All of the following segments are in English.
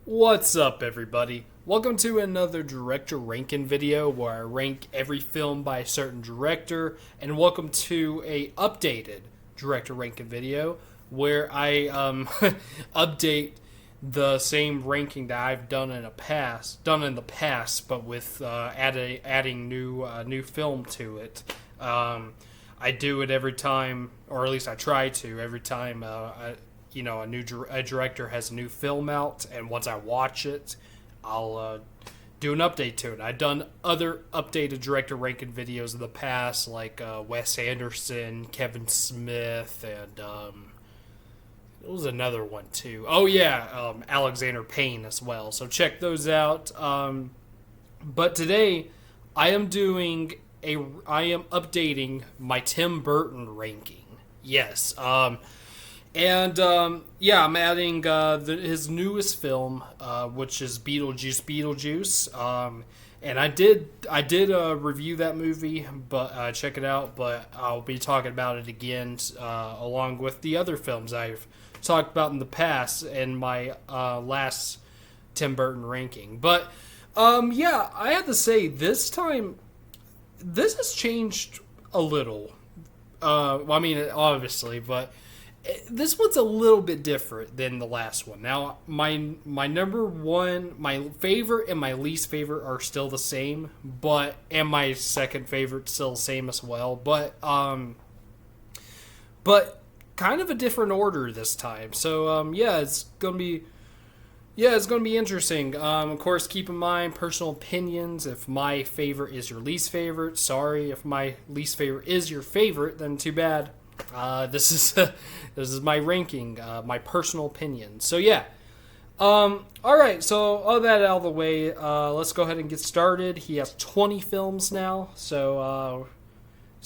What's up, everybody? Welcome to another director ranking video where I rank every film by a certain director, and welcome to a updated director ranking video where I update the same ranking that I've done in the past, but with adding new film to it. I do it every time, or at least I try to every time a director has a new film out, and once I watch it, I'll do an update to it. I've done other updated director ranking videos in the past, like Wes Anderson, Kevin Smith, and there was another one too. Oh yeah, Alexander Payne as well. So check those out. But today, I am updating my Tim Burton ranking. Yes. I'm adding his newest film, which is Beetlejuice. And I did review that movie, but check it out. But I'll be talking about it again, along with the other films I've talked about in the past in my last Tim Burton ranking. But I have to say this time, this has changed a little. Obviously, but this one's a little bit different than the last one. Now, my number one, my favorite and my least favorite are still the same, and my second favorite still the same as well. But kind of a different order this time. So it's gonna be interesting. Of course, keep in mind personal opinions. If my favorite is your least favorite, sorry. If my least favorite is your favorite, then too bad. This is my ranking, my personal opinion. So yeah. All right. So all that out of the way, let's go ahead and get started. He has 20 films now. So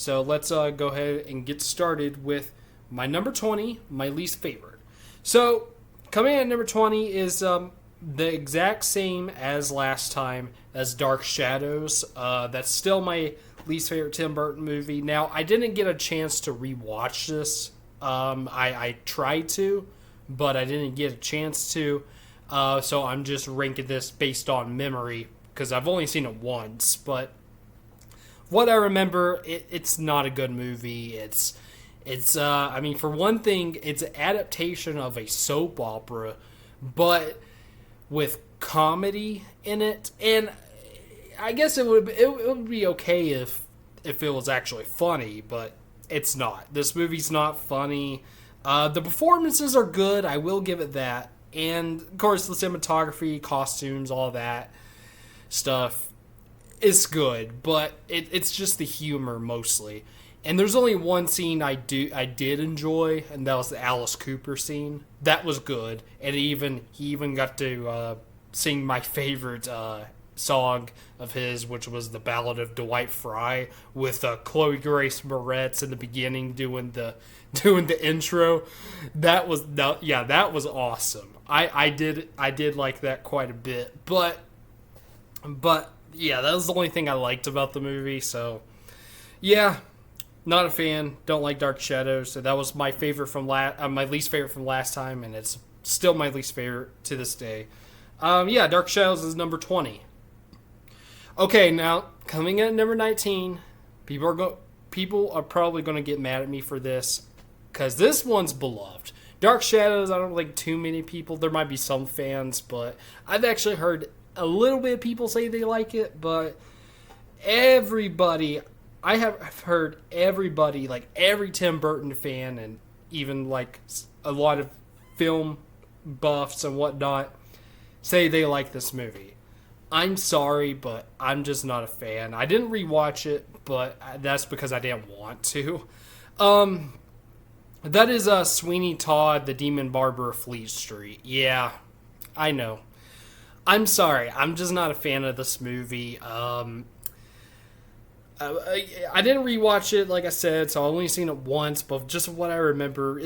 let's go ahead and get started with my number 20, my least favorite. So coming in at number 20 is the exact same as last time, as Dark Shadows. That's still my least favorite Tim Burton movie. Now, I didn't get a chance to rewatch this. I tried to, but I didn't get a chance to. So I'm just ranking this based on memory, because I've only seen it once. But what I remember, it's not a good movie. It's for one thing, it's an adaptation of a soap opera, but with comedy in it. And I guess it would be okay if it was actually funny, but it's not. This movie's not funny. The performances are good, I will give it that. And, of course, the cinematography, costumes, all that stuff is good, but it's just the humor mostly. And there's only one scene I did enjoy, and that was the Alice Cooper scene. That was good, and he even got to sing my favorite song of his, which was the Ballad of Dwight Fry, with Chloe Grace Moretz in the beginning doing the intro. That was awesome. I did like that quite a bit, but yeah, that was the only thing I liked about the movie. So yeah, not a fan. Don't like Dark Shadows. So that was my favorite from my least favorite from last time, and it's still my least favorite to this day. Dark Shadows is number 20. Okay, now coming in at number 19, people are probably going to get mad at me for this, because this one's beloved. Dark Shadows, I don't think too many people. There might be some fans, but I've actually heard a little bit of people say they like it. But I have heard everybody, like every Tim Burton fan, and even like a lot of film buffs and whatnot, say they like this movie. I'm sorry, but I'm just not a fan. I didn't rewatch it, but that's because I didn't want to. That is Sweeney Todd, the Demon Barber of Fleet Street. Yeah, I know. I'm sorry. I'm just not a fan of this movie. I didn't rewatch it, like I said, so I've only seen it once, but just what I remember,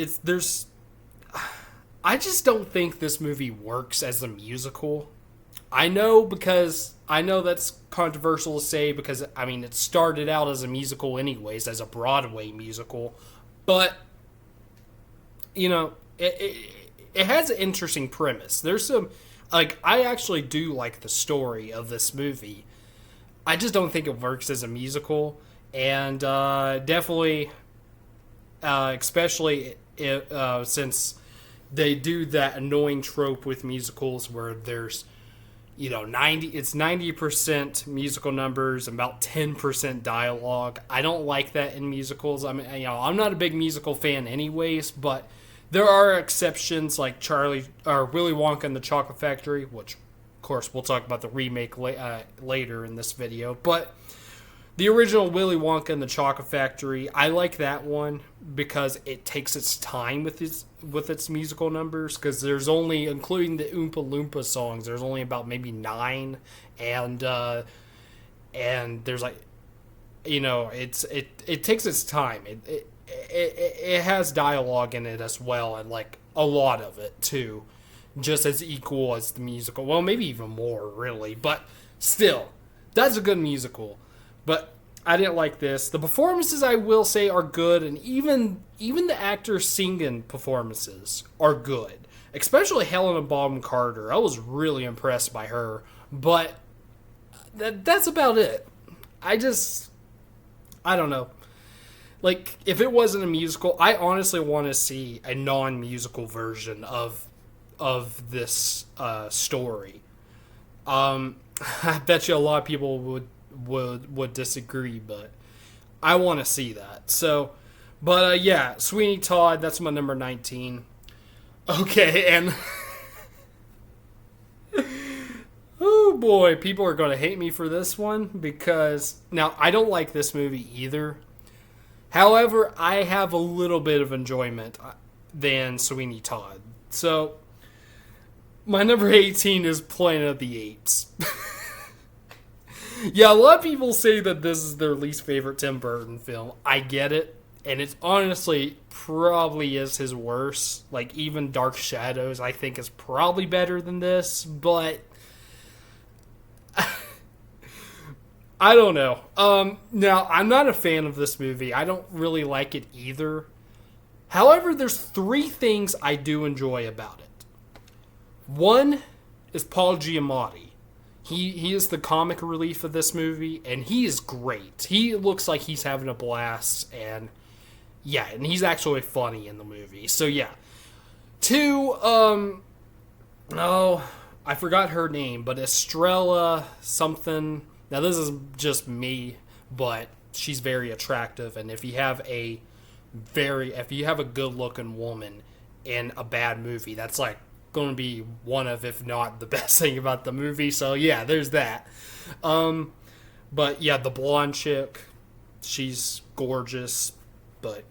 I just don't think this movie works as a musical. I know that's controversial to say, because it started out as a musical anyways, as a Broadway musical, but it has an interesting premise. There's some Like, I actually do like the story of this movie. I just don't think it works as a musical. And definitely, especially since they do that annoying trope with musicals where there's, 90% musical numbers, about 10% dialogue. I don't like that in musicals. I mean, I'm not a big musical fan anyways, but there are exceptions like Willy Wonka and the Chocolate Factory, which, of course, we'll talk about the remake later in this video. But the original Willy Wonka and the Chocolate Factory, I like that one because it takes its time with its musical numbers. Because there's only, including the Oompa Loompa songs, there's only about maybe 9, and there's like, it takes its time. It has dialogue in it as well, and like a lot of it too, just as equal as the musical. Well, maybe even more, really, but still, that's a good musical. But I didn't like this. The performances, I will say, are good, and even the actors singing performances are good. Especially Helena Bonham Carter. I was really impressed by her, but that's about it. I don't know. Like, if it wasn't a musical, I honestly want to see a non-musical version of this story. I bet you a lot of people would disagree, but I want to see that. So, but yeah, Sweeney Todd, that's my number 19. Okay, and oh boy, people are going to hate me for this one because now I don't like this movie either. However, I have a little bit of enjoyment than Sweeney Todd. So, my number 18 is Planet of the Apes. Yeah, a lot of people say that this is their least favorite Tim Burton film. I get it. And it's honestly probably is his worst. Like, even Dark Shadows, I think, is probably better than this. But I don't know. Now, I'm not a fan of this movie. I don't really like it either. However, there's 3 things I do enjoy about it. One is Paul Giamatti. He is the comic relief of this movie, and he is great. He looks like he's having a blast, and yeah, and he's actually funny in the movie. So yeah. 2, I forgot her name, but Estrella something. Now this is just me, but she's very attractive, and if you have a good looking woman in a bad movie, that's like going to be one of, if not the best thing about the movie. So yeah, there's that. But yeah, the blonde chick, she's gorgeous, but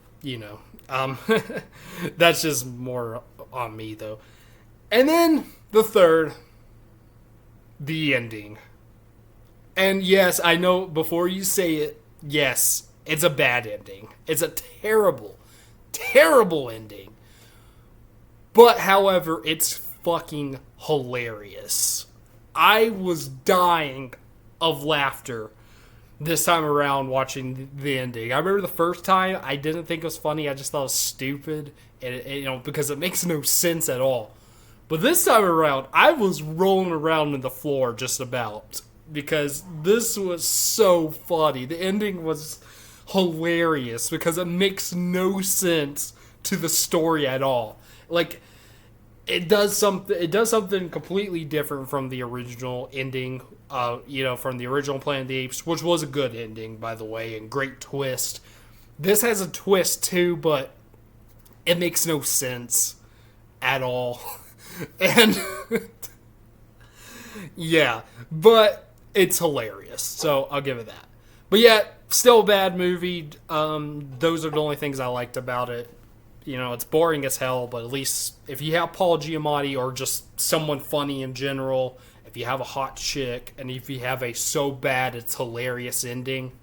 that's just more on me though. And then the third, the ending. And yes, I know before you say it, yes, it's a bad ending. It's a terrible, terrible ending. But, however, it's fucking hilarious. I was dying of laughter this time around watching the ending. I remember the first time, I didn't think it was funny. I just thought it was stupid, and because it makes no sense at all. But this time around, I was rolling around on the floor just about, because this was so funny. The ending was hilarious because it makes no sense to the story at all. Like, it does something completely different from the original ending, from the original Planet of the Apes, which was a good ending, by the way, and great twist. This has a twist too, but it makes no sense at all. And yeah, but it's hilarious, so I'll give it that. But yeah, still a bad movie. Those are the only things I liked about it. It's boring as hell, but at least if you have Paul Giamatti or just someone funny in general, if you have a hot chick, and if you have a so bad it's hilarious ending,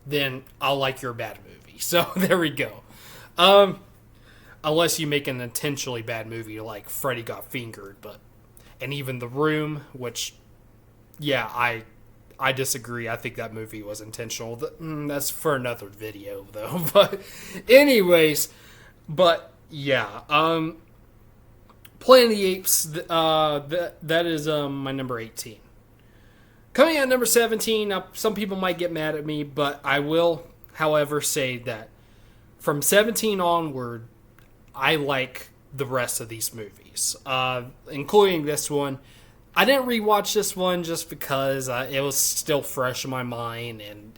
then I'll like your bad movie. So there we go. Unless you make an intentionally bad movie like Freddy Got Fingered, and even The Room, which, yeah, I disagree. I think that movie was intentional. That's for another video, though. But anyways... But, yeah, Planet of the Apes, that is my number 18. Coming at number 17, now some people might get mad at me, but I will, however, say that from 17 onward, I like the rest of these movies, including this one. I didn't rewatch this one just because it was still fresh in my mind, and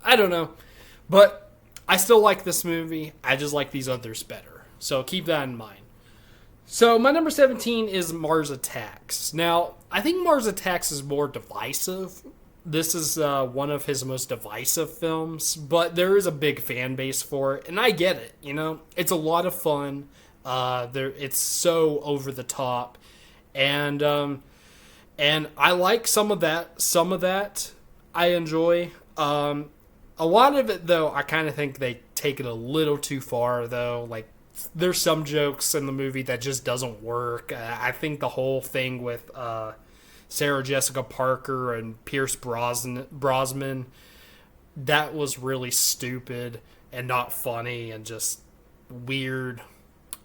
I don't know. But I still like this movie. I just like these others better. So keep that in mind. So my number 17 is Mars Attacks. Now, I think Mars Attacks is more divisive. This is one of his most divisive films, but there is a big fan base for it, and I get it. You know, it's a lot of fun. It's so over the top, and I like some of that. Some of that I enjoy. A lot of it, though, I kind of think they take it a little too far, though. Like, there's some jokes in the movie that just doesn't work. I think the whole thing with Sarah Jessica Parker and Pierce Brosnan, that was really stupid and not funny and just weird.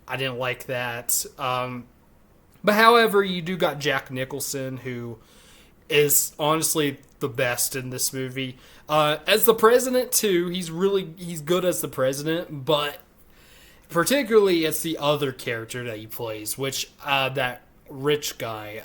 I didn't like that. But however, you do got Jack Nicholson, who is honestly the best in this movie. As the president too, he's good as the president, but particularly it's the other character that he plays, which that rich guy.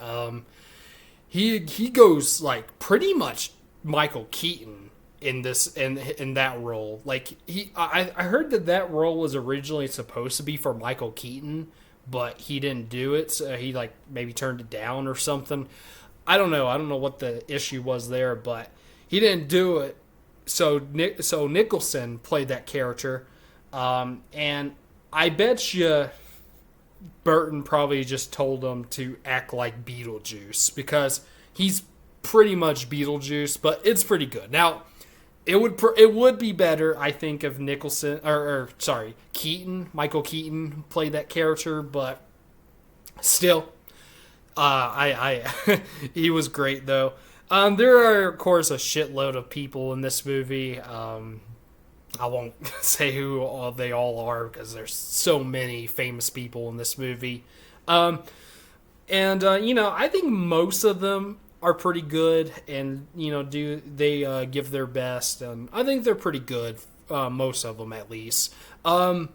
He goes like pretty much Michael Keaton in that role. Like I heard that role was originally supposed to be for Michael Keaton, but he didn't do it, so he like maybe turned it down or something. I don't know what the issue was there, but he didn't do it. So Nicholson played that character, and I bet you Burton probably just told him to act like Beetlejuice because he's pretty much Beetlejuice, but it's pretty good. Now, it would be better, I think, if Michael Keaton played that character, but still, he was great though. There are, of course, a shitload of people in this movie. I won't say who they all are because there's so many famous people in this movie. I think most of them are pretty good and, they give their best. And I think they're pretty good, most of them at least. And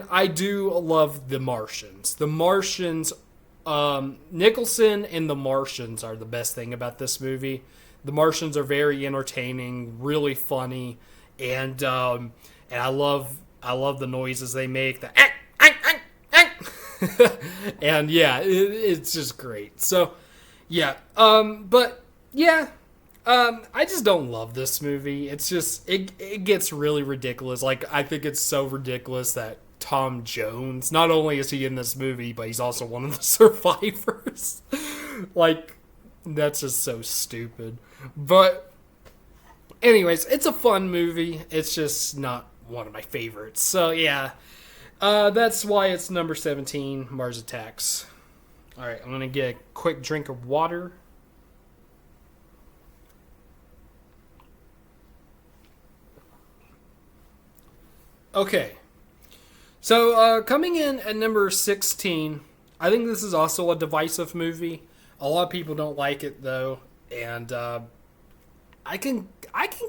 I do love The Martians. The Martians, Nicholson and The Martians are the best thing about this movie. The Martians are very entertaining, really funny, and I love the noises they make. The and yeah, it's just great. So yeah, I just don't love this movie. It's just it gets really ridiculous. Like, I think it's so ridiculous that Tom Jones, not only is he in this movie, but he's also one of the survivors. Like, that's just so stupid. But anyways, it's a fun movie. It's just not one of my favorites. So yeah, that's why it's number 17, Mars Attacks. Alright, I'm gonna get a quick drink of water. Okay, so coming in at number 16, I think this is also a divisive movie. A lot of people don't like it though, and I can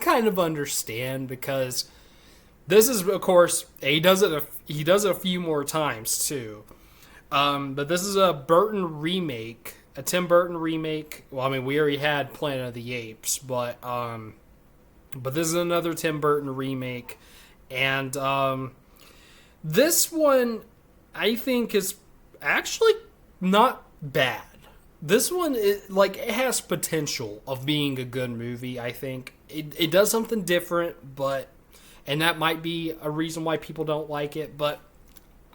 kind of understand because this is, of course, he does it a few more times too. But this is a Burton remake, a Tim Burton remake. Well, I mean, we already had Planet of the Apes, but this is another Tim Burton remake. And this one, I think, is actually not bad. This one, it has potential of being a good movie, I think. It does something different, and that might be a reason why people don't like it, but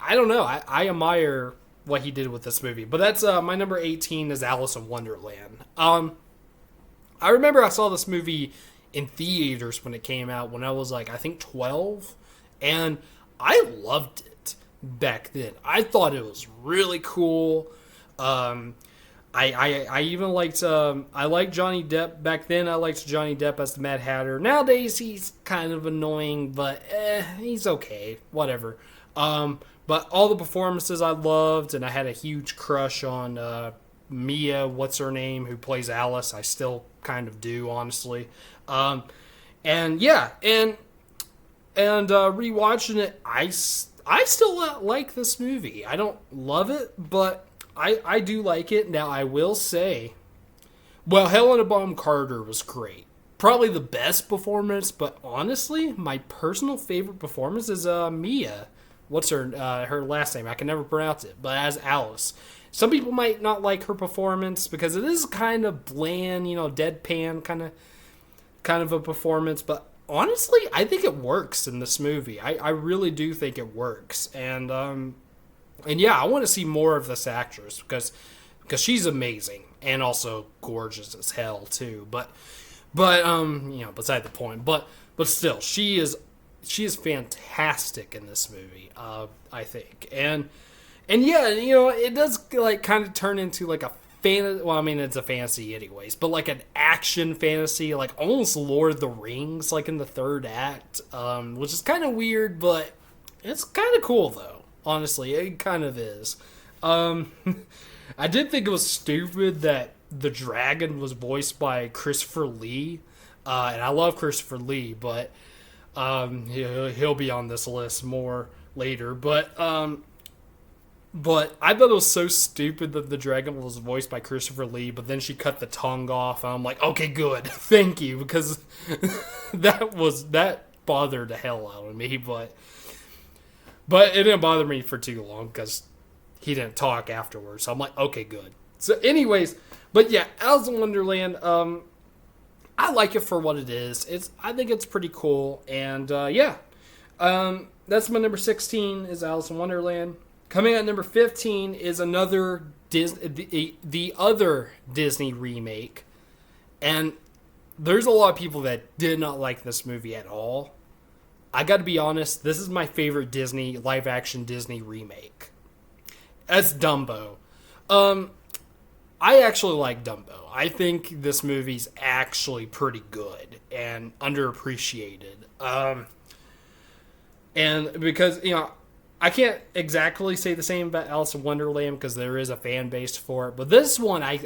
I don't know. I admire what he did with this movie. But that's my number 18 is Alice in Wonderland. I remember I saw this movie in theaters when it came out when I was I think 12, and I loved it back then. I thought it was really cool. I even liked I liked Johnny Depp back then. I liked Johnny Depp as the Mad Hatter. Nowadays he's kind of annoying, but he's okay, whatever. But all the performances I loved, and I had a huge crush on Mia, what's her name, who plays Alice. I still kind of do, honestly. And yeah, and rewatching it, I still like this movie. I don't love it, but I do like it. Now, I will say, well, Helena Bonham Carter was great. Probably the best performance, but honestly, my personal favorite performance is Mia. What's her last name? I can never pronounce it, but as Alice. Some people might not like her performance because it is kind of bland, deadpan kind of a performance, but honestly, I think it works in this movie. I really do think it works. And yeah, I want to see more of this actress because she's amazing and also gorgeous as hell too. But beside the point. But still, she is fantastic in this movie. I think. And yeah, it does like kind of turn into like a fantasy. Well, I mean, it's a fantasy anyways, but like an action fantasy, like almost Lord of the Rings, like in the third act, which is kind of weird, but it's kind of cool though. Honestly, it kind of is. I did think it was stupid that the dragon was voiced by Christopher Lee, and I love Christopher Lee, but he'll be on this list more later. But I thought it was so stupid that the dragon was voiced by Christopher Lee, but then she cut the tongue off, and I'm like, okay, good, thank you, because that bothered the hell out of me, but it didn't bother me for too long because he didn't talk afterwards. So I'm like, okay, good. So, anyways, but yeah, Alice in Wonderland. I like it for what it is. I think it's pretty cool, and yeah, that's my number 16 is Alice in Wonderland. Coming at number 15 is another the other Disney remake, and there's a lot of people that did not like this movie at all. I got to be honest, this is my favorite Disney live action Disney remake. That's Dumbo. I actually like Dumbo. I think this movie's actually pretty good and underappreciated. And because, I can't exactly say the same about Alice in Wonderland because there is a fan base for it. But this one, a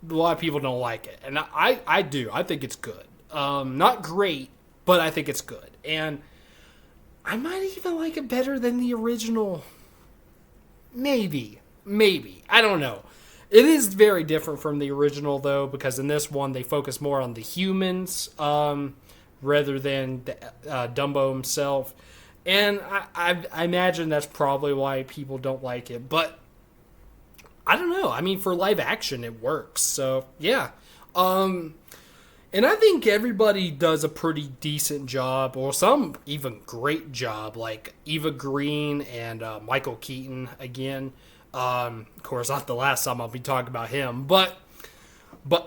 lot of people don't like it. And I do. I think it's good. Not great, but I think it's good. And I might even like it better than the original. Maybe. I don't know. It is very different from the original, though, because in this one, they focus more on the humans rather than Dumbo himself. And I imagine that's probably why people don't like it. But I don't know. I mean, for live action, it works. So, yeah. And I think everybody does a pretty decent job, or some even great job, like Eva Green and Michael Keaton again. Of course, not the last time I'll be talking about him, but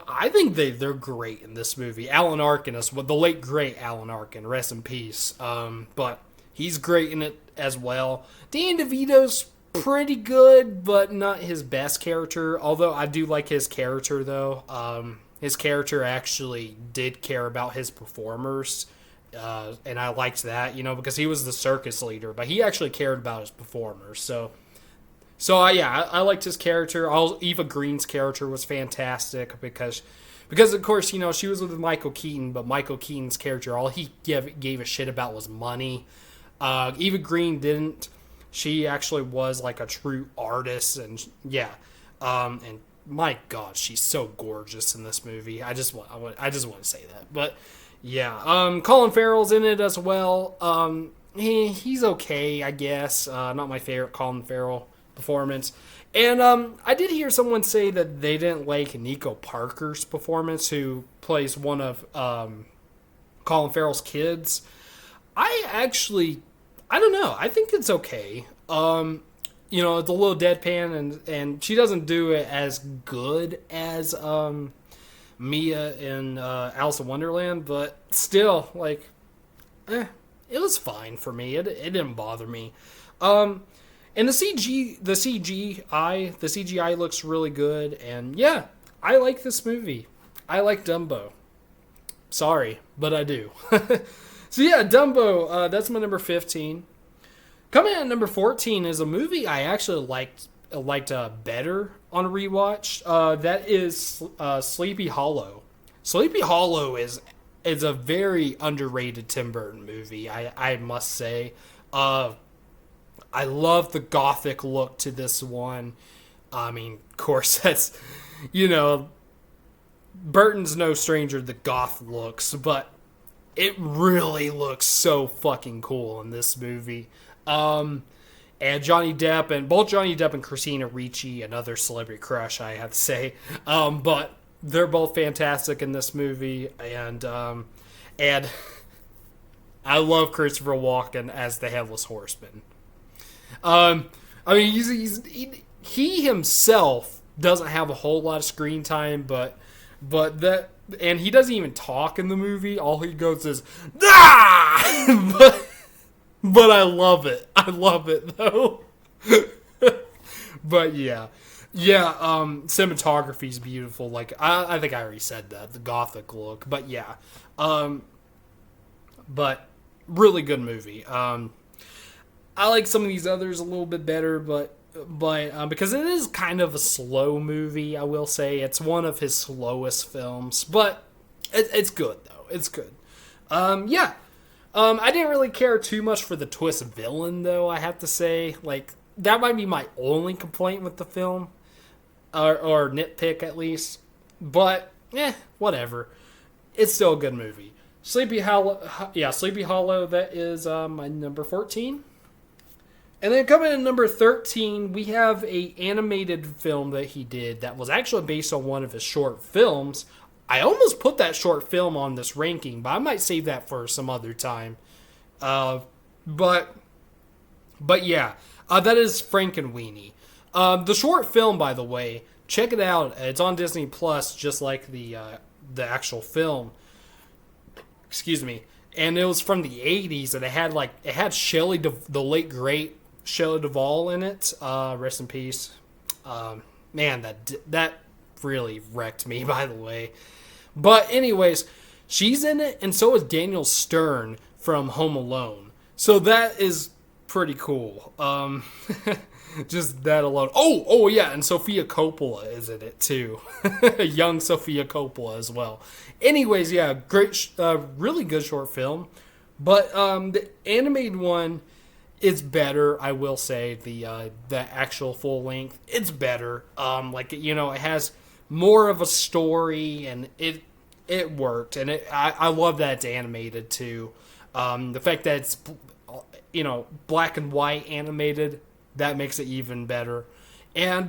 I think they're great in this movie. Alan Arkin is the late great Alan Arkin, rest in peace. But he's great in it as well. Dan DeVito's pretty good, but not his best character. Although I do like his character though. His character actually did care about his performers, and I liked that, because he was the circus leader, but he actually cared about his performers. So yeah, I liked his character. Eva Green's character was fantastic because of course, she was with Michael Keaton, but Michael Keaton's character, all he gave a shit about was money. Eva Green didn't. She actually was like a true artist, and yeah, and my God, she's so gorgeous in this movie. I just want to say that. But yeah, Colin Farrell's in it as well. He's okay, I guess. Not my favorite Colin Farrell performance. And I did hear someone say that they didn't like Nico Parker's performance, who plays one of Colin Farrell's kids. I don't know. I think it's okay. It's a little deadpan, and she doesn't do it as good as Mia in Alice in Wonderland, but still, it was fine for me. It didn't bother me. And the CGI looks really good, and yeah, I like this movie. I like Dumbo. Sorry, but I do. So yeah, Dumbo, that's my number 15. Coming in at number 14 is a movie I actually liked better on a rewatch. That is Sleepy Hollow. Sleepy Hollow is a very underrated Tim Burton movie, I must say. I love the gothic look to this one. I mean, of course, that's, you know, Burton's no stranger to the goth looks, but it really looks so fucking cool in this movie. And both Johnny Depp and Christina Ricci, another celebrity crush, I have to say. But they're both fantastic in this movie, and I love Christopher Walken as the Headless Horseman. I mean, he himself doesn't have a whole lot of screen time, but and he doesn't even talk in the movie. All he goes is ah! But I love it. I love it though. But yeah. Cinematography's beautiful. Like I think I already said that, the gothic look. But yeah, but really good movie. I like some of these others a little bit better, but because it is kind of a slow movie, I will say it's one of his slowest films, but it's good though. It's good. I didn't really care too much for the twist villain though. I have to say, like that might be my only complaint with the film, or nitpick at least. But whatever. It's still a good movie. Sleepy Hollow. That is my number 14. And then coming in number 13, we have a animated film that he did that was actually based on one of his short films. I almost put that short film on this ranking, but I might save that for some other time. But yeah, that is Frankenweenie. The short film, by the way, check it out. It's on Disney Plus, just like the actual film. Excuse me. And it was from the 80s, and it had Shelley, the late great Shelley Duvall in it. Rest in peace. Man, that really wrecked me, by the way. But anyways, she's in it, and so is Daniel Stern from Home Alone. So that is pretty cool. Just that alone. Oh yeah, and Sofia Coppola is in it too. Young Sofia Coppola as well. Anyways, yeah, great, really good short film. But the animated one is better, I will say. The actual full length, it's better. It has more of a story, and it worked, and I love that it's animated too. The fact that it's black and white animated, that makes it even better. And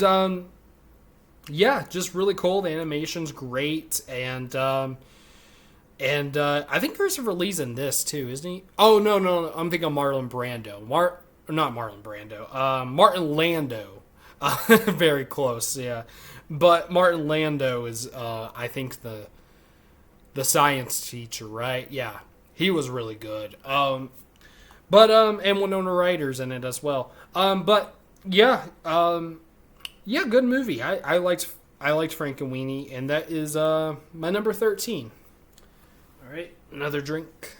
just really cool. The animation's great, and I think Christopher Lee's in this too, isn't he? Oh no, I'm thinking of Marlon Brando. Not Marlon Brando. Martin Lando. Very close, yeah. But Martin Lando is, I think, the science teacher, right? Yeah, he was really good. And Winona Ryder's in it as well. Good movie. I liked Frankenweenie, and that is my number 13. All right, another drink.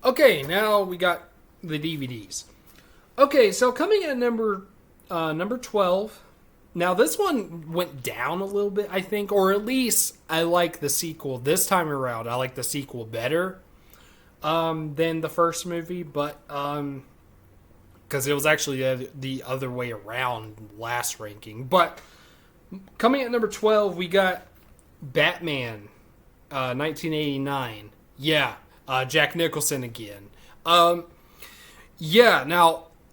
Okay, now we got the DVDs. Okay, so coming in at number 12. Now this one went down a little bit, I think, or at least I like the sequel this time around. I like the sequel better than the first movie, but because it was actually the other way around last ranking. But coming at number 12, we got Batman, 1989. Yeah, Jack Nicholson again. Now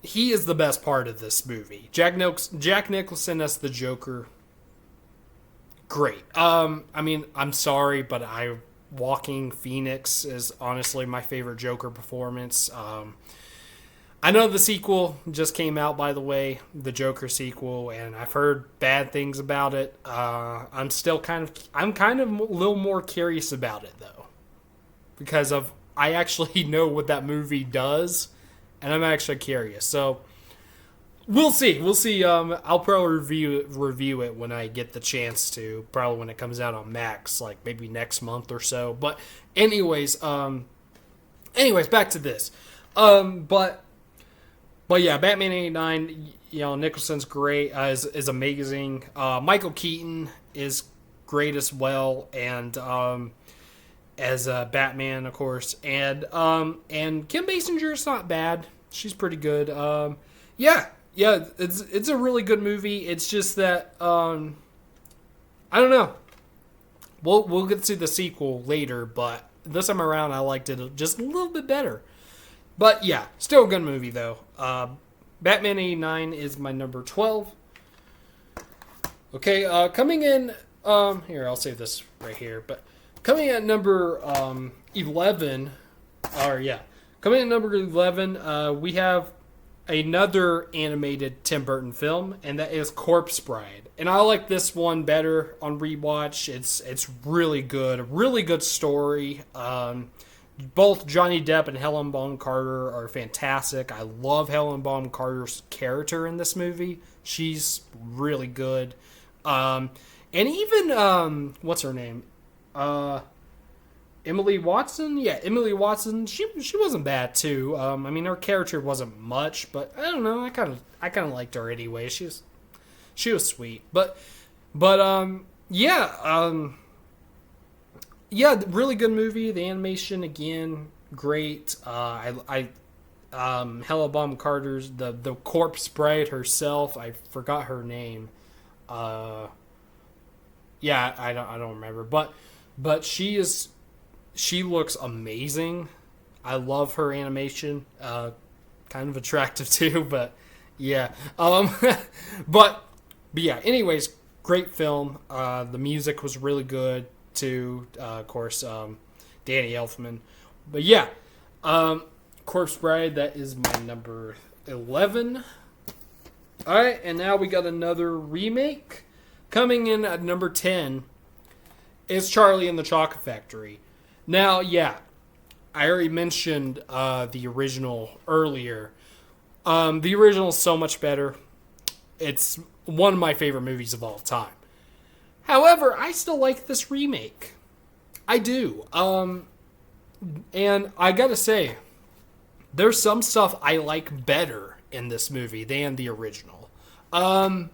he is the best part of this movie. Jack Nicholson as the Joker, great. I'm sorry, but Walking Phoenix is honestly my favorite Joker performance. I know the sequel just came out, by the way, the Joker sequel, and I've heard bad things about it. I'm kind of a little more curious about it though, because I actually know what that movie does, and I'm actually curious. So We'll see. We'll see. I'll probably review it when I get the chance to. Probably when it comes out on Max, like maybe next month or so. But anyways, back to this. But yeah, Batman '89. You know, Nicholson's great. Is amazing. Michael Keaton is great as well, and as Batman, of course, and Kim Basinger's not bad. She's pretty good. Yeah, it's a really good movie. It's just that I don't know. We'll get to the sequel later, but this time around I liked it just a little bit better. But yeah, still a good movie though. Batman '89 is my number 12. Okay, coming in here, I'll save this right here, but coming at number 11, coming at number 11, we have another animated Tim Burton film, and that is Corpse Bride. And I like this one better on rewatch. It's really good, a really good story. Both Johnny Depp and Helen Bonham Carter are fantastic. I love Helen Bonham Carter's character in this movie. She's really good. And even what's her name? Emily Watson? Yeah, Emily Watson. She wasn't bad too. I mean, her character wasn't much, but I don't know. I kind of liked her anyway. She was sweet. But yeah, really good movie. The animation again, great. Hella Bonham Carter's the Corpse Bride herself. I forgot her name. Yeah, I don't remember. But she looks amazing. I love her animation. Kind of attractive too, but yeah. But yeah. Anyways, great film. The music was really good too. Of course, Danny Elfman. But yeah, Corpse Bride. That is my number 11. All right, and now we got another remake coming in at number 10. Is Charlie and the Chocolate Factory. Now, yeah, I already mentioned the original earlier. The original is so much better. It's one of my favorite movies of all time. However, I still like this remake. I do. And I gotta say, there's some stuff I like better in this movie than the original. For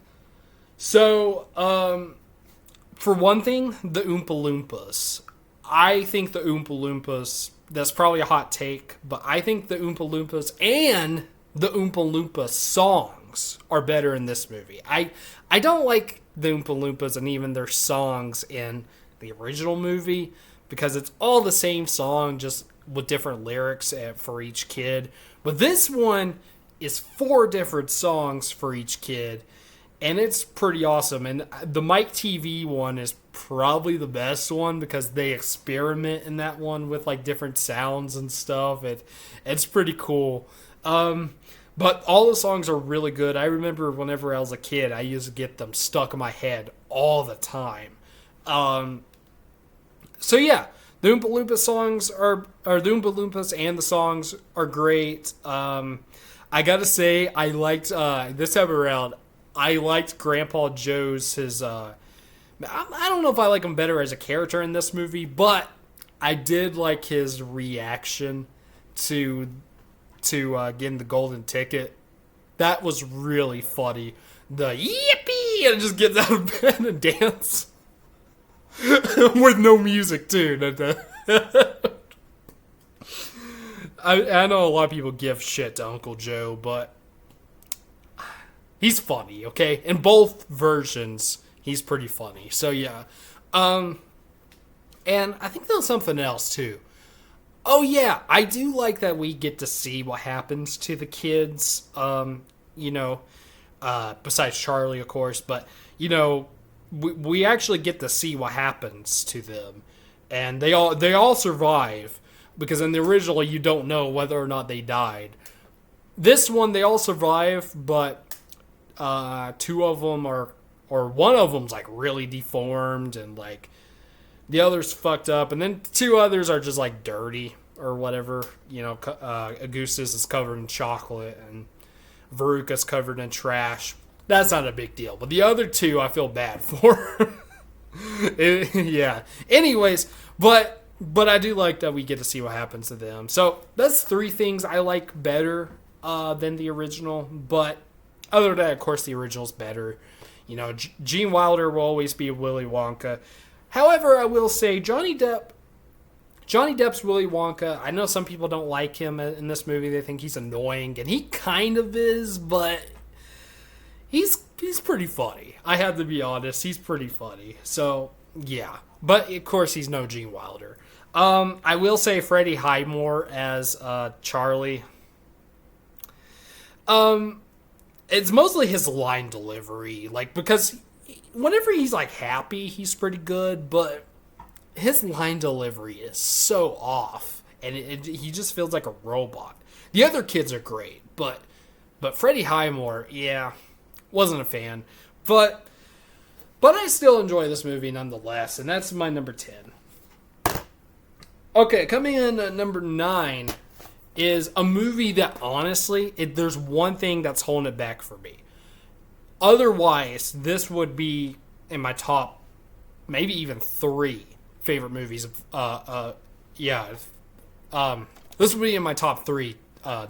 one thing, the Oompa Loompas. I think the Oompa Loompas, that's probably a hot take, but I think the Oompa Loompas and the Oompa Loompa songs are better in this movie. I don't like the Oompa Loompas and even their songs in the original movie because it's all the same song, just with different lyrics for each kid. But this one is 4 different songs for each kid, and it's pretty awesome. And the Mike TV one is probably the best one because they experiment in that one with like different sounds and stuff. It's pretty cool. But all the songs are really good. I remember whenever I was a kid, I used to get them stuck in my head all the time. So yeah, the Oompa Loompa songs the Oompa Loompas and the songs are great. I gotta say, I liked, this time around, I liked Grandpa Joe's, I don't know if I like him better as a character in this movie, but I did like his reaction to getting the golden ticket. That was really funny. The yippee! And just gets out of bed and dance. With no music, too. I know a lot of people give shit to Uncle Joe, but he's funny, okay? In both versions, he's pretty funny. So, yeah. And I think there's something else, too. Oh, yeah, I do like that we get to see what happens to the kids, besides Charlie, of course, but, we actually get to see what happens to them. And they all survive, because in the original, you don't know whether or not they died. This one, they all survive, but 2 of them one of them's, like, really deformed, and, like, the other's fucked up, and then 2 others are just, like, dirty or whatever. Augustus is covered in chocolate, and Veruca's covered in trash. That's not a big deal. But the other two I feel bad for. Yeah. Anyways, but I do like that we get to see what happens to them. So that's three things I like better than the original. But other than that, of course, the original's better. You know, Gene Wilder will always be Willy Wonka. However, I will say Johnny Depp's Willy Wonka, I know some people don't like him in this movie. They think he's annoying, and he kind of is, but he's pretty funny. I have to be honest. He's pretty funny. So, yeah. But, of course, he's no Gene Wilder. I will say Freddie Highmore as Charlie. It's mostly his line delivery. Like, because whenever he's, like, happy, he's pretty good, but his line delivery is so off, and he just feels like a robot. The other kids are great, but Freddie Highmore, yeah, wasn't a fan. But I still enjoy this movie nonetheless, and that's my number 10. Okay, coming in at number 9 is a movie that honestly, there's one thing that's holding it back for me. Otherwise, this would be in my top, maybe even 3 favorite movies. This would be in my top 3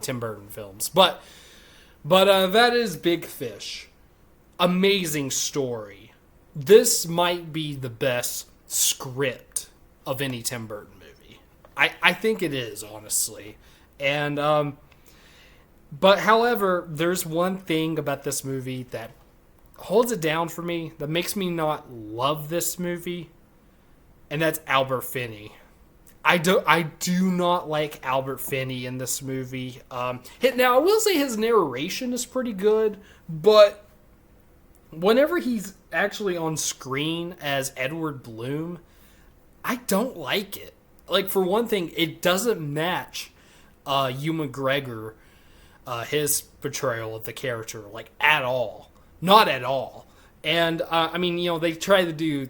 Tim Burton films. But that is Big Fish. Amazing story. This might be the best script of any Tim Burton movie. I think it is, honestly. And but however, there's one thing about this movie that holds it down for me, that makes me not love this movie, and that's Albert Finney. I do not like Albert Finney in this movie. Now, I will say his narration is pretty good, but whenever he's actually on screen as Edward Bloom, I don't like it. Like, for one thing, it doesn't match Ewan McGregor, his portrayal of the character, like, at all. Not at all. And, I mean, you know, they try to do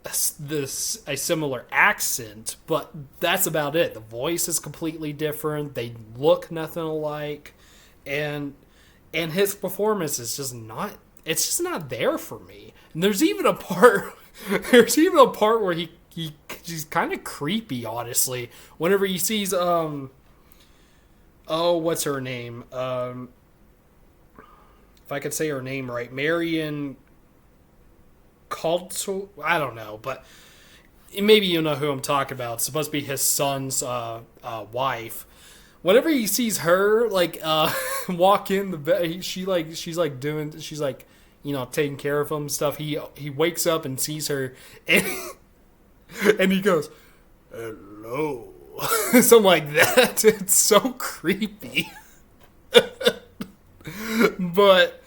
a similar accent, but that's about it. The voice is completely different. They look nothing alike. And his performance is just not, it's just not there for me. And there's even a part where he's kind of creepy, honestly. Whenever he sees, what's her name? If I could say her name right, Marion Caldwell, I don't know, but maybe you know who I'm talking about. It's supposed to be his son's wife. Whenever he sees her, like, walk in the bed, she's like, you know, taking care of him and stuff. He wakes up and sees her, and and he goes, "Hello," something like that. It's so creepy. but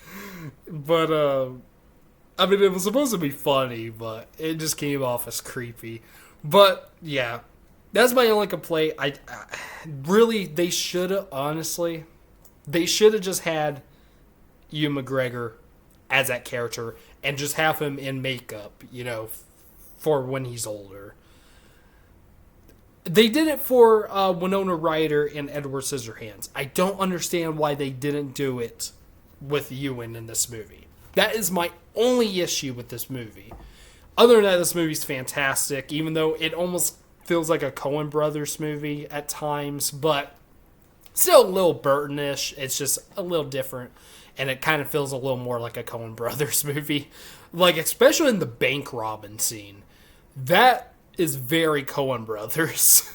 I mean, it was supposed to be funny, but it just came off as creepy. But yeah, that's my only complaint. I really, they should have just had Ewan McGregor as that character and just have him in makeup, you know, for when he's older. They did it for Winona Ryder and Edward Scissorhands. I don't understand why they didn't do it with Ewan in this movie. That is my only issue with this movie. Other than that, this movie's fantastic, even though it almost feels like a Coen Brothers movie at times, but still a little Burton-ish. It's just a little different, and it kind of feels a little more like a Coen Brothers movie. Like, especially in the bank robbing scene. That is very Coen Brothers.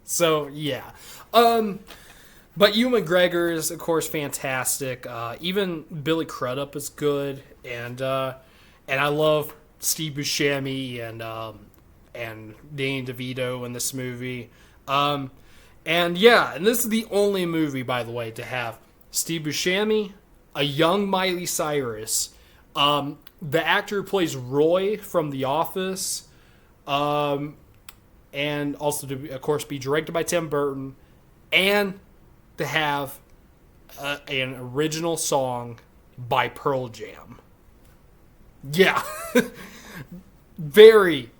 So, yeah. But Ewan McGregor is, of course, fantastic. Even Billy Crudup is good, and I love Steve Buscemi and Danny DeVito in this movie. And this is the only movie, by the way, to have Steve Buscemi, a young Miley Cyrus, the actor who plays Roy from The Office, and also to, of course, be directed by Tim Burton, and to have an original song by Pearl Jam. Yeah. Very,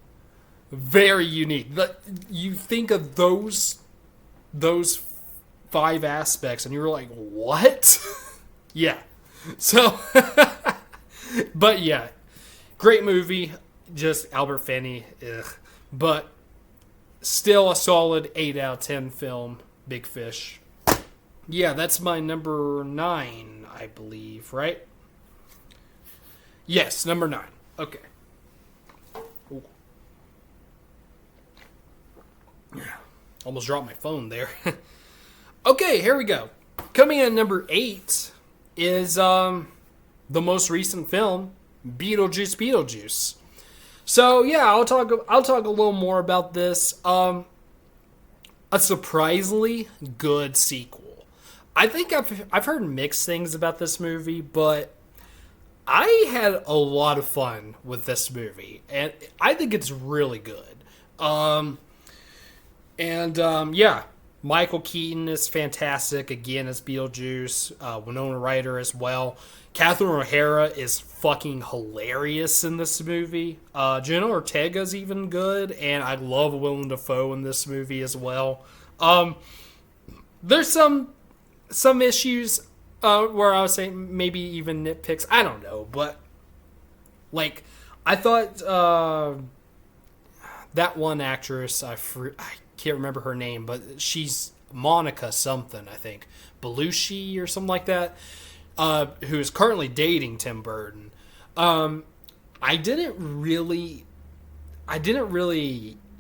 very unique. You think of those 5 aspects and you're like, what? Yeah. So, but yeah, great movie. Just Albert Finney, ugh. But still a solid 8 out of 10 film. Big Fish. Yeah, that's my number 9, I believe, right? Yes, number 9. Okay. Ooh. Almost dropped my phone there. Okay, here we go. Coming in at number 8 is the most recent film, Beetlejuice. So yeah, I'll talk a little more about this. A surprisingly good sequel. I think I've heard mixed things about this movie, but I had a lot of fun with this movie, and I think it's really good. Yeah, Michael Keaton is fantastic again as Beetlejuice. Winona Ryder as well. Catherine O'Hara is fucking hilarious in this movie. Jenna Ortega's even good, and I love Willem Dafoe in this movie as well. There's some issues where I was saying maybe even nitpicks. I don't know, but like I thought that one actress, I can't remember her name, but she's Monica something, I think, Belushi or something like that. Who is currently dating Tim Burton. I didn't really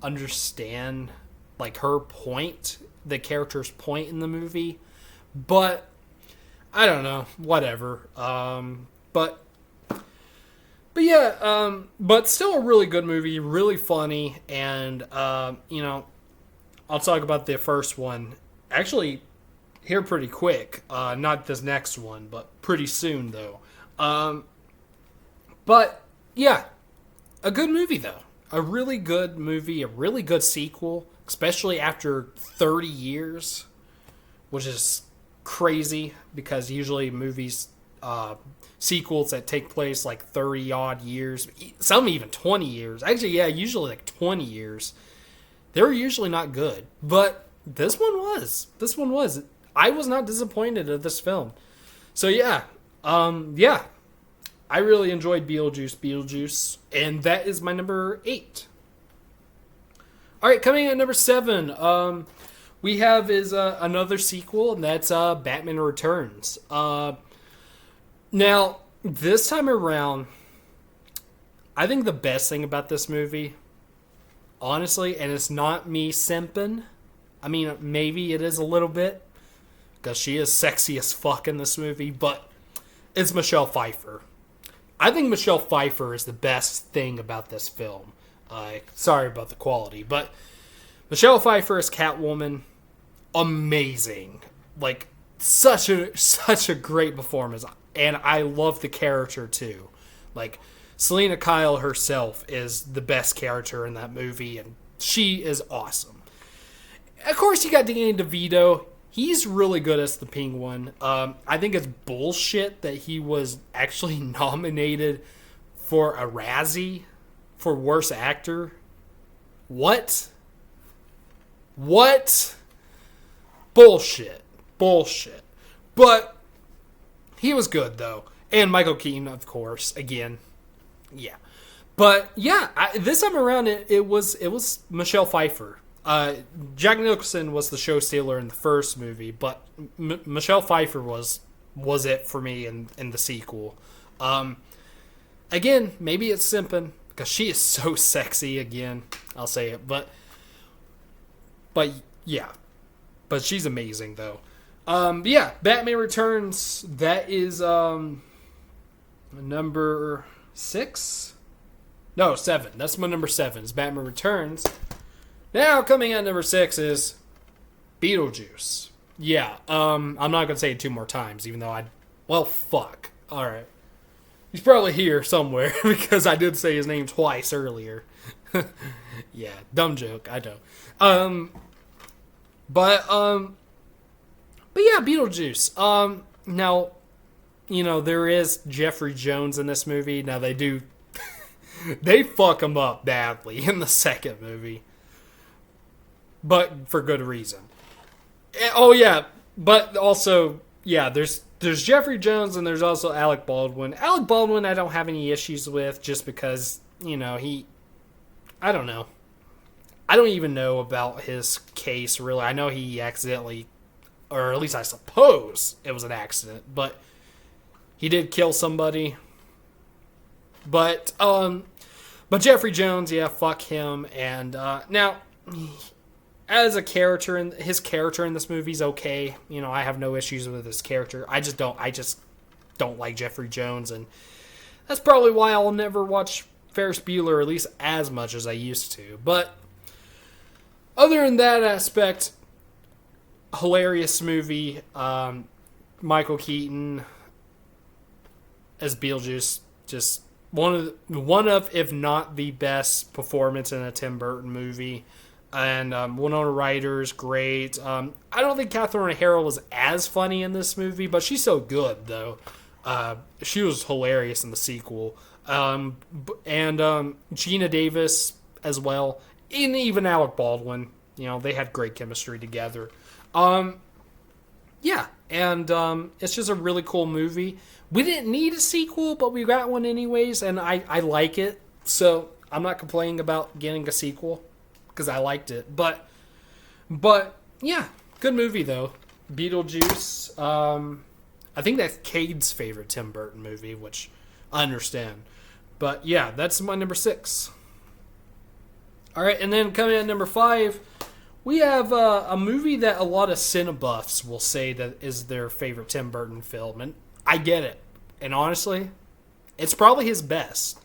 understand like her point, the character's point in the movie, but I don't know, whatever. But yeah, but still a really good movie, really funny, and I'll talk about the first one. Actually, here pretty quick. Not this next one, but pretty soon though. But yeah, a good movie though. A really good movie, a really good sequel, especially after 30 years, which is crazy because usually movies, sequels that take place like 30 odd years, some even 20 years. Actually, yeah, usually like 20 years. They're usually not good, but this one was. I was not disappointed at this film. So yeah, I really enjoyed Beetlejuice, and that is my number 8. All right, coming in at number 7, we have another sequel, and that's Batman Returns. Now, this time around, I think the best thing about this movie, honestly, and it's not me simping, I mean, maybe it is a little bit, because she is sexy as fuck in this movie, but it's Michelle Pfeiffer. I think Michelle Pfeiffer is the best thing about this film. Sorry about the quality, but Michelle Pfeiffer as Catwoman, amazing. Like, such a great performance, and I love the character too. Like, Selena Kyle herself is the best character in that movie, and she is awesome. Of course, you got Danny DeVito. He's really good as the Penguin. I think it's bullshit that he was actually nominated for a Razzie for Worst Actor. What? Bullshit. But he was good, though. And Michael Keaton, of course, again. Yeah. But, yeah, this time around, it was Michelle Pfeiffer. Jack Nicholson was the show stealer in the first movie, but Michelle Pfeiffer was it for me in the sequel. Again, maybe it's simping because she is so sexy. Again, I'll say it, but yeah, but she's amazing though. Yeah, Batman Returns. That is number 6. No, 7. That's my number 7. Is Batman Returns. Now, coming at number 6 is Beetlejuice. Yeah, I'm not going to say it 2 more times, even though well, fuck. Alright. He's probably here somewhere, because I did say his name twice earlier. Yeah, dumb joke, I know. But yeah, Beetlejuice. Now, there is Jeffrey Jones in this movie. Now, they do... they fuck him up badly in the second movie. But for good reason. Oh, yeah. But also, yeah, there's there's Jeffrey Jones and there's also Alec Baldwin. Alec Baldwin I don't have any issues with just because, I don't know. I don't even know about his case, really. I know he accidentally, or at least I suppose it was an accident, but he did kill somebody. But Jeffrey Jones, yeah, fuck him. And now, as a character, his character in this movie is okay. I have no issues with his character. I just don't like Jeffrey Jones, and that's probably why I'll never watch Ferris Bueller, at least as much as I used to. But other than that aspect, hilarious movie. Michael Keaton as Beetlejuice, just one of, if not the best performance in a Tim Burton movie. And Winona Ryder's great. I don't think Catherine O'Hara was as funny in this movie, but she's so good, though. She was hilarious in the sequel. And Gina Davis as well. And even Alec Baldwin. They had great chemistry together. Yeah, and it's just a really cool movie. We didn't need a sequel, but we got one anyways, and I like it. So I'm not complaining about getting a sequel, because I liked it. But yeah, good movie, though. Beetlejuice. I think that's Cade's favorite Tim Burton movie, which I understand. But yeah, that's my number 6. All right, and then coming at number 5, we have a movie that a lot of cinebuffs will say that is their favorite Tim Burton film, and I get it. And honestly, it's probably his best.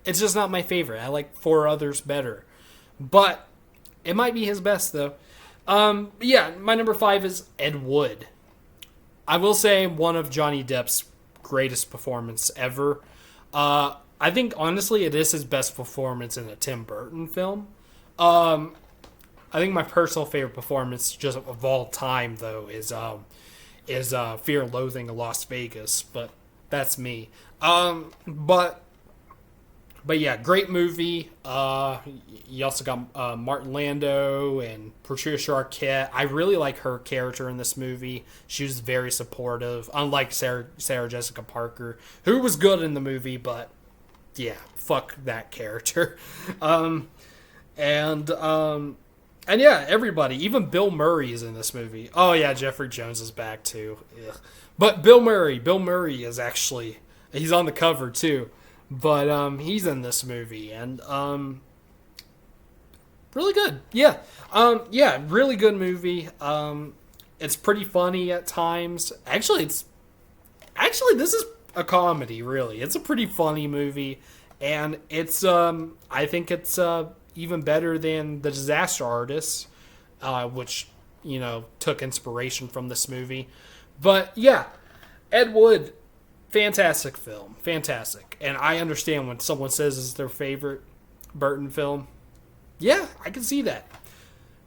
It's just not my favorite. I like 4 others better. But it might be his best, though. Yeah, my number 5 is Ed Wood. I will say one of Johnny Depp's greatest performance ever. I think, honestly, it is his best performance in a Tim Burton film. I think my personal favorite performance just of all time, though, is Fear and Loathing in Las Vegas. But that's me. But yeah, great movie. You also got Martin Landau and Patricia Arquette. I really like her character in this movie. She was very supportive, unlike Sarah Jessica Parker, who was good in the movie, but yeah, fuck that character. And yeah, everybody, even Bill Murray is in this movie. Oh yeah, Jeffrey Jones is back too. Ugh. But Bill Murray is actually, he's on the cover too. But he's in this movie, and really good. Yeah. Yeah, really good movie. It's pretty funny at times. Actually, this is a comedy, really. It's a pretty funny movie, and it's I think it's even better than The Disaster Artist, which took inspiration from this movie. But yeah, Ed Wood, fantastic film, fantastic. And I understand when someone says it's their favorite Burton film. Yeah, I can see that.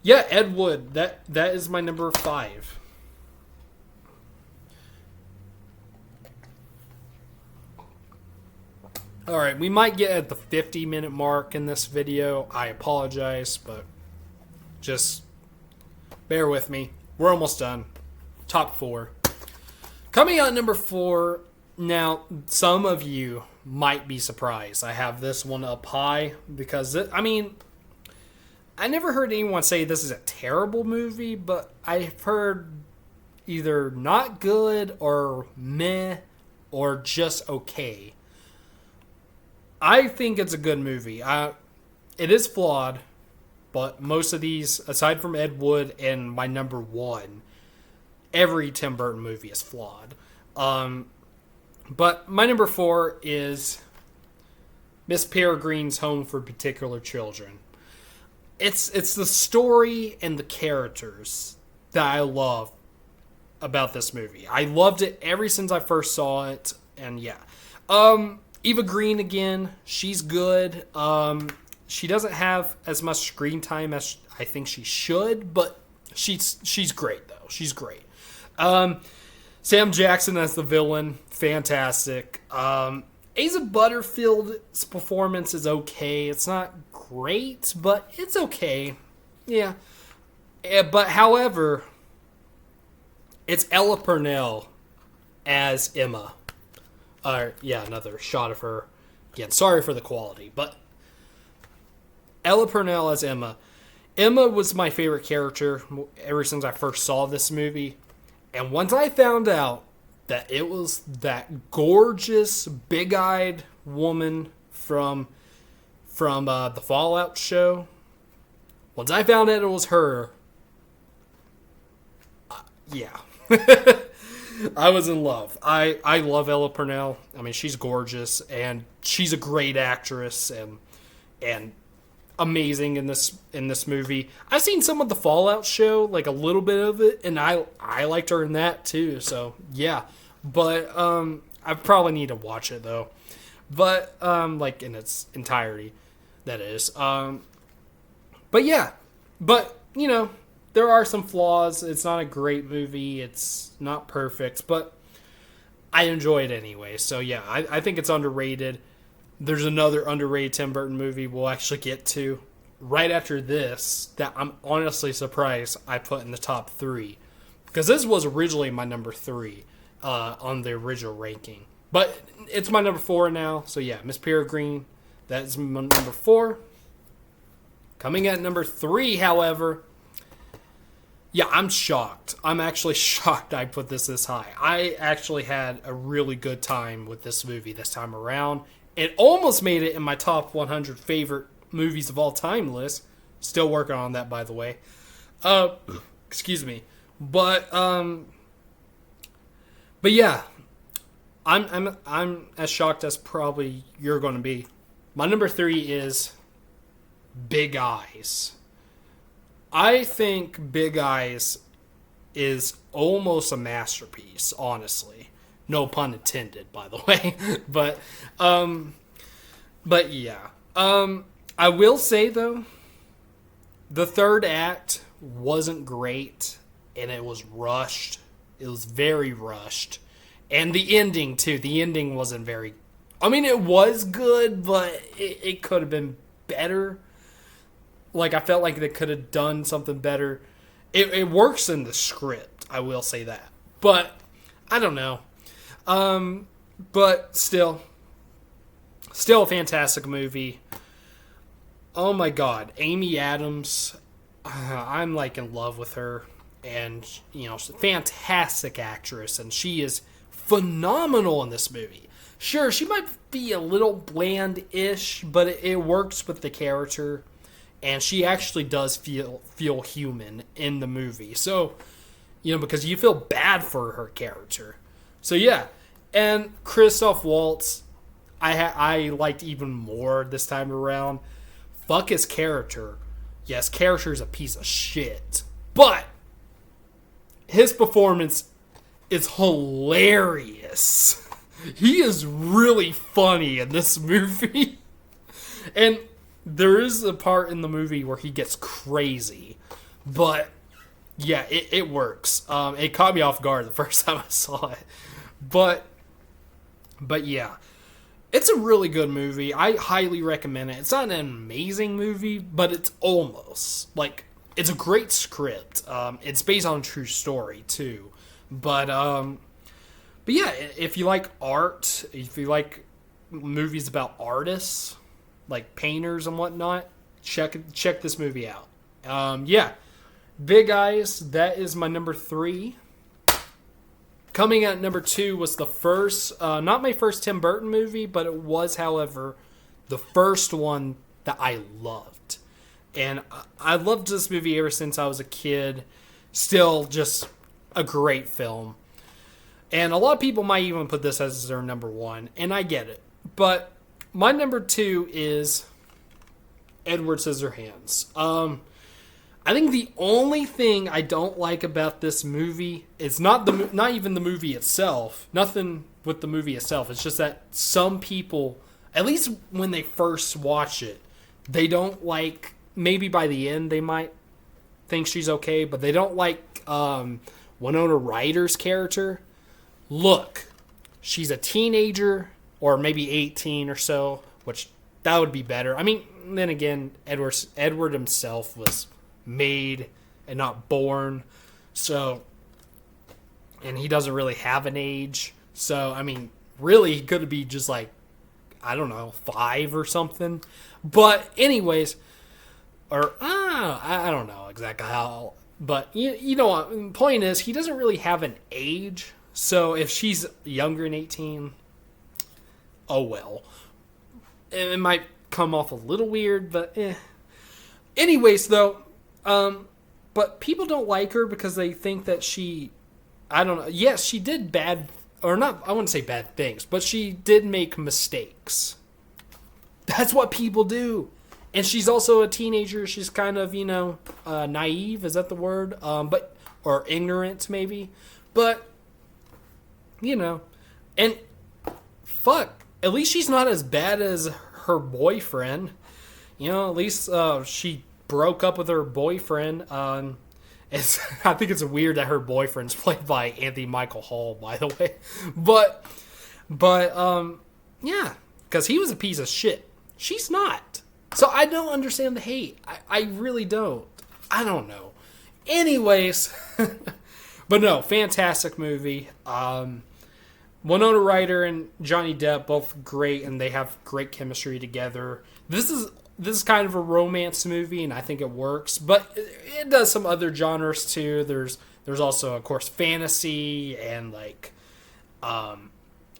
Yeah, Ed Wood, that is my number 5. Alright, we might get at the 50-minute mark in this video. I apologize, but just bear with me. We're almost done. Top 4. Coming out at number 4, now, some of you might be surprised. I have this one up high because, I never heard anyone say this is a terrible movie, but I've heard either not good or meh or just okay. I think it's a good movie. It is flawed, but most of these, aside from Ed Wood and my number 1, every Tim Burton movie is flawed. But my number 4 is Miss Peregrine's Home for Particular Children. It's the story and the characters that I love about this movie. I loved it ever since I first saw it, and yeah. Eva Green again, she's good. She doesn't have as much screen time as I think she should, but she's great though. She's great. Sam Jackson as the villain, fantastic. Asa Butterfield's performance is okay. It's not great, but it's okay. Yeah. But however, it's Ella Purnell as Emma. Yeah, another shot of her. Again, sorry for the quality, but Ella Purnell as Emma. Emma was my favorite character ever since I first saw this movie. And once I found out that it was that gorgeous, big-eyed woman from the Fallout show, once I found out it was her, yeah. I was in love. I love Ella Purnell. I mean, she's gorgeous, and she's a great actress, and amazing in this movie. I've seen some of the Fallout show, like a little bit of it, and I liked her in that too. So yeah, but I probably need to watch it though. But like in its entirety, that is. But yeah, but you know, there are some flaws. It's not a great movie. It's not perfect, but I enjoy it anyway. So yeah, I think it's underrated. There's another underrated Tim Burton movie we'll actually get to right after this that I'm honestly surprised I put in the top 3. Because this was originally my number 3 on the original ranking. But it's my number 4 now. So yeah, Miss Peregrine, that's my number 4. Coming at number 3, however, yeah, I'm shocked. I'm actually shocked I put this high. I actually had a really good time with this movie this time around. It almost made it in my top 100 favorite movies of all time list. Still working on that, by the way. Excuse me. But yeah, I'm as shocked as probably you're going to be. My number 3 is Big Eyes. I think Big Eyes is almost a masterpiece, honestly. No pun intended, by the way. But yeah. I will say, though, the third act wasn't great, and it was rushed. It was very rushed. And the ending, too. The ending wasn't very... I mean, it was good, but it could have been better. Like, I felt like they could have done something better. It works in the script, I will say that. But, I don't know. But still a fantastic movie. Oh my God, Amy Adams, I'm like in love with her, and you know, fantastic actress, and she is phenomenal in this movie. Sure, she might be a little bland-ish, but it works with the character, and she actually does feel human in the movie. So, you know, because you feel bad for her character. So yeah. And Christoph Waltz, I liked even more this time around. Fuck his character. Yes, character is a piece of shit. But his performance is hilarious. He is really funny in this movie. And there is a part in the movie where he gets crazy. But yeah, it works. It caught me off guard the first time I saw it. But yeah, it's a really good movie. I highly recommend it. It's not an amazing movie, but it's almost. Like, it's a great script. It's based on a true story, too. But yeah, if you like art, if you like movies about artists, like painters and whatnot, check this movie out. Yeah, Big Eyes, that is my number 3. Coming at number 2 was the first, not my first Tim Burton movie, but it was, however, the first one that I loved. And I loved this movie ever since I was a kid. Still just a great film. And a lot of people might even put this as their number 1, and I get it. But my number 2 is Edward Scissorhands. I think the only thing I don't like about this movie is not even the movie itself. Nothing with the movie itself. It's just that some people, at least when they first watch it, they don't like. Maybe by the end they might think she's okay, but they don't like Winona Ryder's character. Look, she's a teenager, or maybe 18 or so, which that would be better. I mean, then again, Edward himself was made and not born, so and he doesn't really have an age. So, I mean, really, he could be just like, I don't know, 5 or something. But anyways, or I don't know exactly how, but you know what, the point is, he doesn't really have an age. So if she's younger than 18, oh well. It might come off a little weird, but anyways, though, but people don't like her because they think that she, I don't know. Yes, she did bad, or not, I wouldn't say bad things, but she did make mistakes. That's what people do. And she's also a teenager. She's kind of, naive. Is that the word? Or ignorant, maybe. But, and fuck, at least she's not as bad as her boyfriend. At least she broke up with her boyfriend. I think it's weird that her boyfriend's played by Anthony Michael Hall, by the way. But yeah, because he was a piece of shit. She's not. So I don't understand the hate. I really don't. I don't know. Anyways, but no, fantastic movie. Winona Ryder and Johnny Depp, both great, and they have great chemistry together. This is kind of a romance movie, and I think it works. But it does some other genres too. There's also, of course, fantasy and like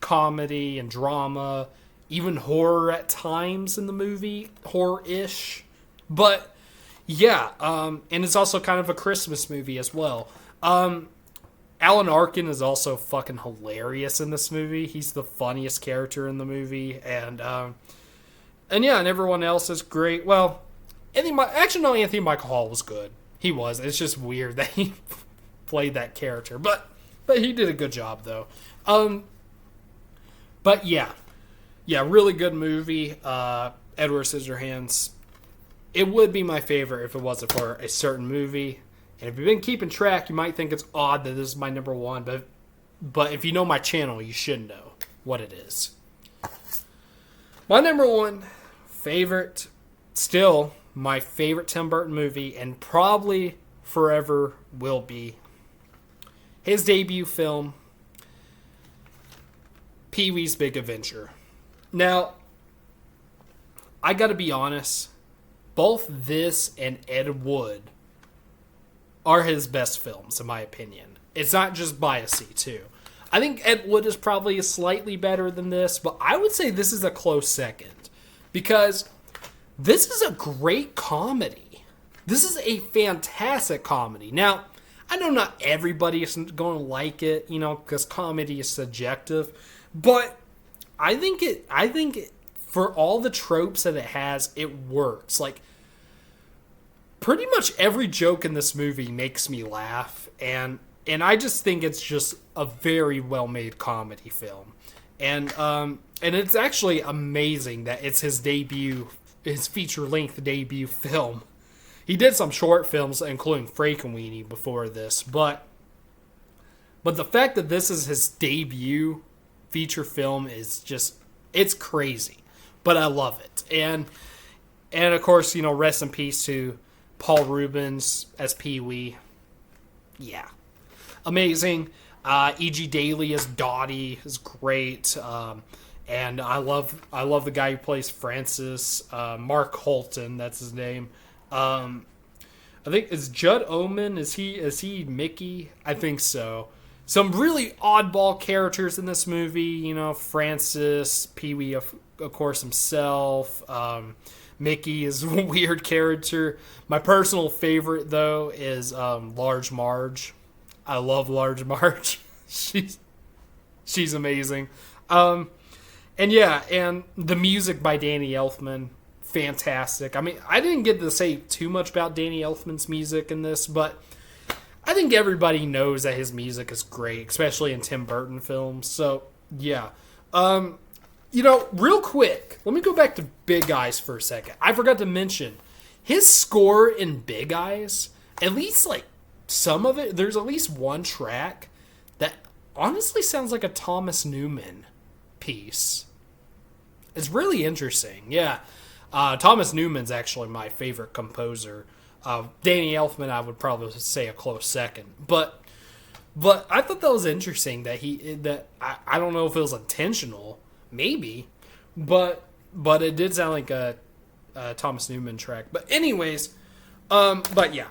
comedy and drama, even horror at times in the movie, horror-ish. But yeah, and it's also kind of a Christmas movie as well. Alan Arkin is also fucking hilarious in this movie. He's the funniest character in the movie, and everyone else is great. Well, Anthony Michael Hall was good. He was. It's just weird that he played that character, but he did a good job though. But yeah, really good movie. Edward Scissorhands. It would be my favorite if it wasn't for a certain movie. And if you've been keeping track, you might think it's odd that this is my number one, but if you know my channel, you should know what it is. My number one favorite, still my favorite Tim Burton movie, and probably forever will be his debut film, Pee-wee's Big Adventure. Now, I gotta be honest, both this and Ed Wood are his best films, in my opinion. It's not just biasy, too. I think Ed Wood is probably slightly better than this, but I would say this is a close second. Because this is a great comedy. This is a fantastic comedy. Now, I know not everybody is going to like it, because comedy is subjective. But I think for all the tropes that it has, it works. Like, pretty much every joke in this movie makes me laugh, and I just think it's just a very well-made comedy film. And it's actually amazing that it's his feature-length debut film. He did some short films, including Frankenweenie, before this, but the fact that this is his debut feature film is just, it's crazy. But I love it. And of course, rest in peace to Paul Reubens as Pee-wee. Yeah. Amazing. E.G. Daily as Dottie is great. And I love the guy who plays Francis. Mark Holton, that's his name. I think, is Judd Omen, is he Mickey? I think so. Some really oddball characters in this movie, Francis, Pee-wee, of course, himself. Mickey is a weird character. My personal favorite, though, is Large Marge. I love Large Marge. She's amazing. And the music by Danny Elfman, fantastic. I mean, I didn't get to say too much about Danny Elfman's music in this, but I think everybody knows that his music is great, especially in Tim Burton films. So, yeah. Real quick, let me go back to Big Eyes for a second. I forgot to mention, his score in Big Eyes, at least, like, some of it, there's at least one track that honestly sounds like a Thomas Newman piece. It's really interesting, yeah. Thomas Newman's actually my favorite composer. Danny Elfman, I would probably say a close second. But But I thought that was interesting that I don't know if it was intentional, maybe, but it did sound like a Thomas Newman track. But anyways, but yeah,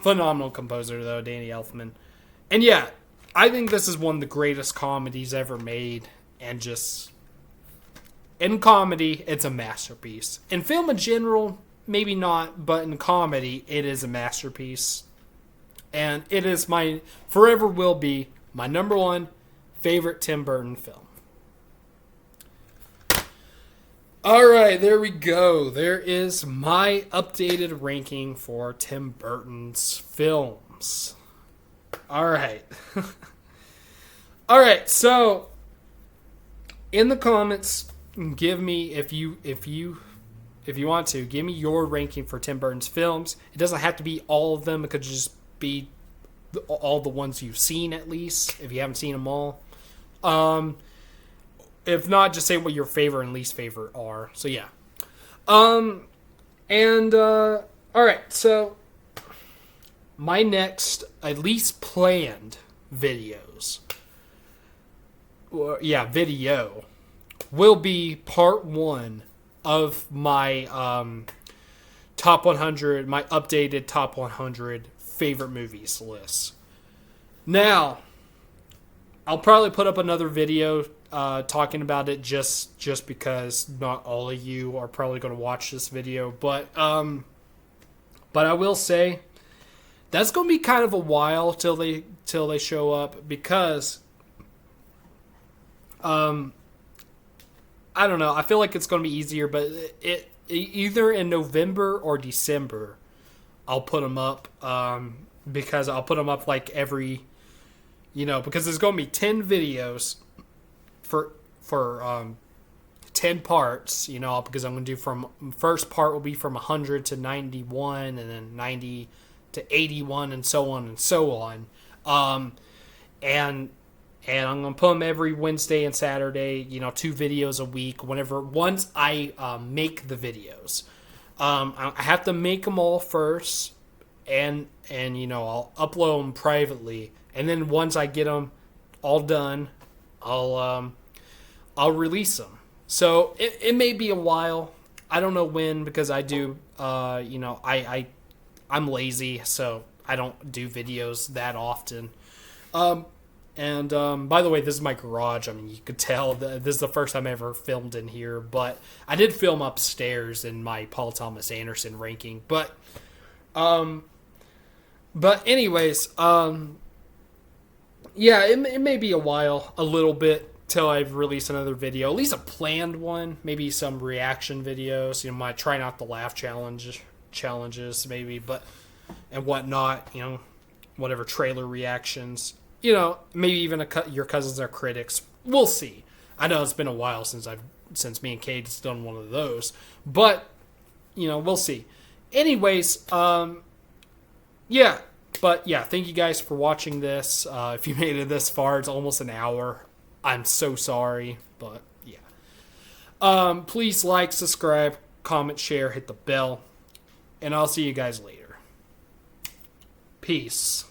phenomenal composer though, Danny Elfman, and yeah, I think this is one of the greatest comedies ever made, and just in comedy, it's a masterpiece. In film in general, maybe not, but in comedy, it is a masterpiece. And it is forever will be my number one favorite Tim Burton film. Alright, there we go. There is my updated ranking for Tim Burton's films. Alright. Alright, so in the comments, give me, if you want to, give me your ranking for Tim Burton's films. It doesn't have to be all of them. It could just be all the ones you've seen, at least, if you haven't seen them all. If not, just say what your favorite and least favorite are. So yeah. Alright, so my next at least planned videos, video will be part 1 of my top 100, my updated top 100 favorite movies list. Now, I'll probably put up another video talking about it just because not all of you are probably going to watch this video, but I will say that's going to be kind of a while till they show up, because I don't know. I feel like it's going to be easier, but it either in November or December, I'll put them up, because I'll put them up like every, because there's going to be 10 videos for 10 parts, because I'm going to do first part will be from 100 to 91, and then 90 to 81, and so on and so on. And I'm going to put them every Wednesday and Saturday, 2 videos a week, once I make the videos. I have to make them all first, and I'll upload them privately. And then once I get them all done, I'll release them. So it may be a while. I don't know when, because I do, I'm lazy, so I don't do videos that often. And by the way, this is my garage. I mean, you could tell this is the first time I ever filmed in here, but I did film upstairs in my Paul Thomas Anderson ranking. But anyways, yeah, it may be a while, a little bit, till I release another video, at least a planned one, maybe some reaction videos, my try not to laugh challenges maybe, and whatnot, whatever, trailer reactions. Maybe even your cousins are critics. We'll see. I know it's been a while since me and Kate's done one of those, but we'll see. Anyways, yeah. But yeah, thank you guys for watching this. If you made it this far, it's almost an hour. I'm so sorry, but yeah. Please like, subscribe, comment, share, hit the bell, and I'll see you guys later. Peace.